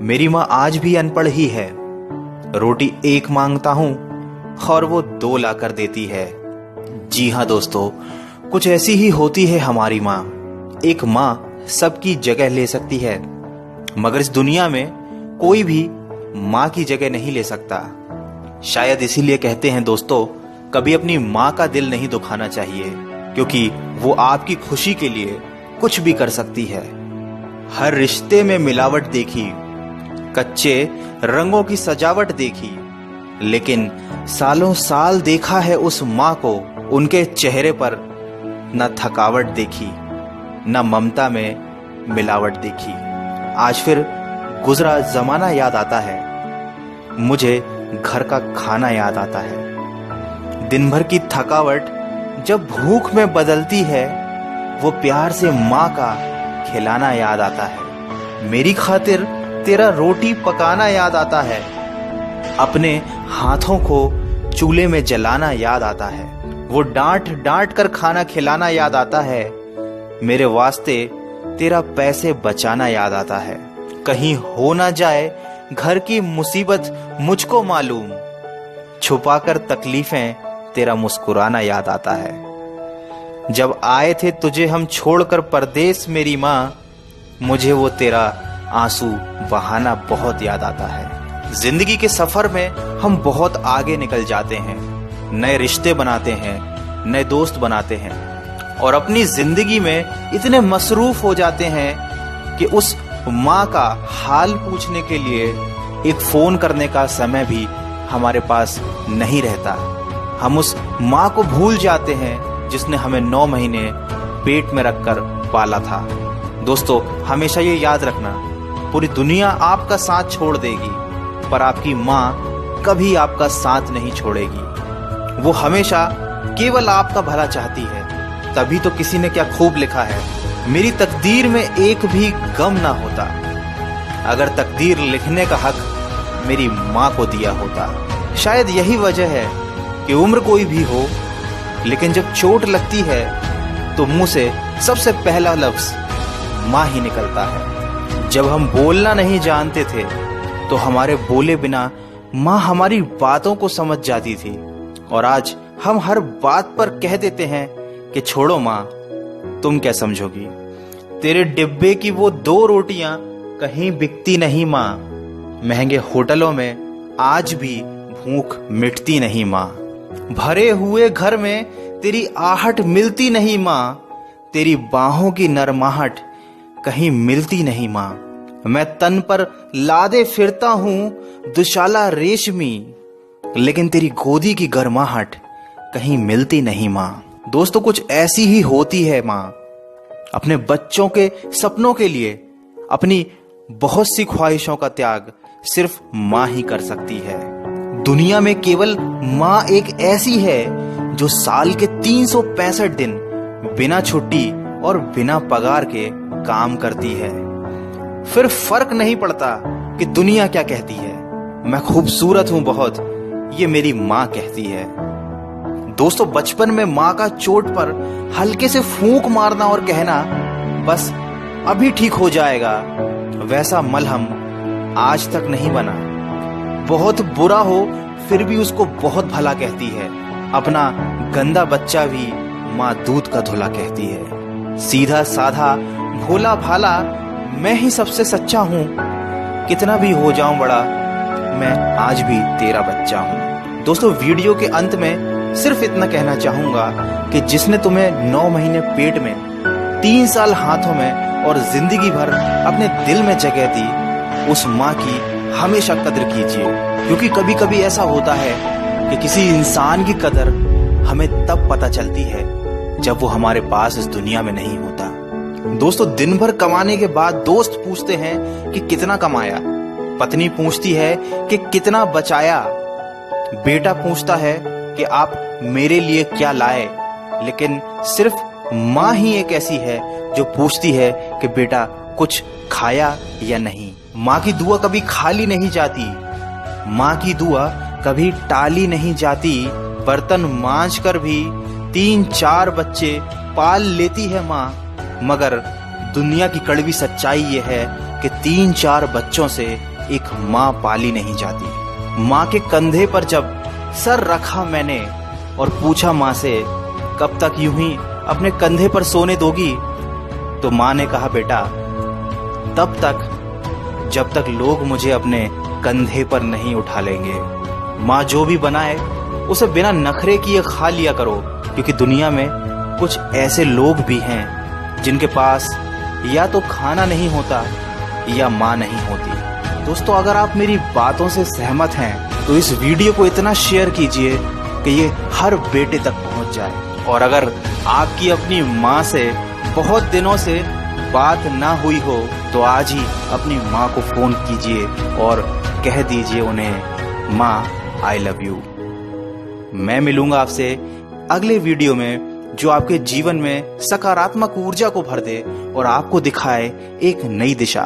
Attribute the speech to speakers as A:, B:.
A: मेरी माँ आज भी अनपढ़ ही है। रोटी एक मांगता हूं और वो 2 लाकर देती है। जी हाँ दोस्तों, कुछ ऐसी ही होती है हमारी माँ। एक माँ सबकी जगह ले सकती है, मगर इस दुनिया में कोई भी माँ की जगह नहीं ले सकता। शायद इसीलिए कहते हैं दोस्तों, कभी अपनी माँ का दिल नहीं दुखाना चाहिए, क्योंकि वो आपकी खुशी के लिए कुछ भी कर सकती है। हर रिश्ते में मिलावट देखी, कच्चे रंगों की सजावट देखी, लेकिन सालों साल देखा है उस माँ को, उनके चेहरे पर न थकावट देखी, न ममता में मिलावट देखी। आज फिर गुजरा जमाना याद आता है, मुझे घर का खाना याद आता है। दिन भर की थकावट जब भूख में बदलती है, वो प्यार से माँ का खिलाना याद आता है। मेरी खातिर तेरा रोटी पकाना याद आता है, अपने हाथों को चूल्हे में जलाना याद आता है। वो डांट डांट कर खाना खिलाना याद आता है, मेरे वास्ते तेरा पैसे बचाना याद आता है। कहीं हो ना जाए घर की मुसीबत मुझको मालूम, छुपाकर तकलीफें तेरा मुस्कुराना याद आता है। जब आए थे तुझे हम छोड़कर परदेस मेरी माँ, मुझे वो तेरा आंसू बहाना बहुत याद आता है। जिंदगी के सफर में हम बहुत आगे निकल जाते हैं, नए रिश्ते बनाते हैं, नए दोस्त बनाते हैं और अपनी जिंदगी में इतने मसरूफ हो जाते हैं कि उस माँ का हाल पूछने के लिए एक फोन करने का समय भी हमारे पास नहीं रहता। हम उस माँ को भूल जाते हैं जिसने हमें 9 महीने पेट में रखकर पाला था। दोस्तों, हमेशा ये याद रखना, पूरी दुनिया आपका साथ छोड़ देगी, पर आपकी माँ कभी आपका साथ नहीं छोड़ेगी। वो हमेशा केवल आपका भला चाहती है। तभी तो किसी ने क्या खूब लिखा है, मेरी तकदीर में एक भी गम ना होता, अगर तकदीर लिखने का हक मेरी माँ को दिया होता। शायद यही वजह है कि उम्र कोई भी हो, लेकिन जब चोट लगती है तो मुंह से सबसे पहला लफ्ज माँ ही निकलता है। जब हम बोलना नहीं जानते थे तो हमारे बोले बिना माँ हमारी बातों को समझ जाती थी, और आज हम हर बात पर कह देते हैं कि छोड़ो माँ, तुम क्या समझोगी। तेरे डिब्बे की वो 2 रोटियां कहीं बिकती नहीं माँ, महंगे होटलों में आज भी भूख मिटती नहीं माँ। भरे हुए घर में तेरी आहट मिलती नहीं माँ, तेरी बाहों की नरमाहट कहीं मिलती नहीं माँ। मैं तन पर लादे फिरता हूँ दुशाला रेशमी, लेकिन तेरी गोदी की गर्माहट कहीं मिलती नहीं माँ। दोस्तों, कुछ ऐसी ही होती है माँ, अपने बच्चों के सपनों के लिए अपनी बहुत सी ख्वाहिशों का त्याग सिर्फ माँ ही कर सकती है। दुनिया में केवल माँ एक ऐसी है जो साल के 365 दिन बिना छुट्टी और बिना पगार के काम करती है। फिर फर्क नहीं पड़ता कि दुनिया क्या कहती है, मैं खूबसूरत हूं बहुत, ये मेरी माँ कहती है। दोस्तों, बचपन में माँ का चोट पर हल्के से फूंक मारना और कहना बस अभी ठीक हो जाएगा, वैसा मलहम आज तक नहीं बना। बहुत बुरा हो फिर भी उसको बहुत भला कहती है। अपना गंदा बच्चा भी माँ दूध का धुला कहती है। सीधा साधा भोला भाला मैं ही सबसे सच्चा हूँ, कितना भी हो जाऊं बड़ा, मैं आज भी तेरा बच्चा हूँ। दोस्तों, वीडियो के अंत में सिर्फ इतना कहना चाहूंगा कि जिसने तुम्हें 9 महीने पेट में, 3 साल हाथों में और जिंदगी भर अपने दिल में जगह दी, उस माँ की हमेशा कदर कीजिए, क्योंकि कभी कभी ऐसा होता है कि किसी इंसान की कदर हमें तब पता चलती है जब वो हमारे पास इस दुनिया में नहीं होता। दोस्तों, दिन भर कमाने के बाद दोस्त पूछते हैं कि कितना कमाया, पत्नी पूछती है कि कितना बचाया, बेटा पूछता है कि आप मेरे लिए क्या लाए, लेकिन सिर्फ माँ ही एक ऐसी है जो पूछती है कि बेटा कुछ खाया या नहीं। माँ की दुआ कभी खाली नहीं जाती, माँ की दुआ कभी टाली नहीं जाती। बर्तन मांज कर भी 3-4 बच्चे पाल लेती है माँ, मगर दुनिया की कड़वी सच्चाई ये है कि 3-4 बच्चों से एक माँ पाली नहीं जाती। माँ के कंधे पर जब सर रखा मैंने और पूछा माँ से कब तक यूं ही अपने कंधे पर सोने दोगी, तो माँ ने कहा बेटा तब तक जब तक लोग मुझे अपने कंधे पर नहीं उठा लेंगे। माँ जो भी बनाए उसे बिना नखरे किए खा लिया करो, क्योंकि दुनिया में कुछ ऐसे लोग भी हैं जिनके पास या तो खाना नहीं होता या माँ नहीं होती। दोस्तों, अगर आप मेरी बातों से सहमत हैं तो इस वीडियो को इतना शेयर कीजिए कि ये हर बेटे तक पहुंच जाए। और अगर आपकी अपनी माँ से बहुत दिनों से बात ना हुई हो तो आज ही अपनी माँ को फोन कीजिए और कह दीजिए उन्हें माँ आई लव यू। मैं मिलूंगा आपसे अगले वीडियो में जो आपके जीवन में सकारात्मक ऊर्जा को भर दे और आपको दिखाए एक नई दिशा।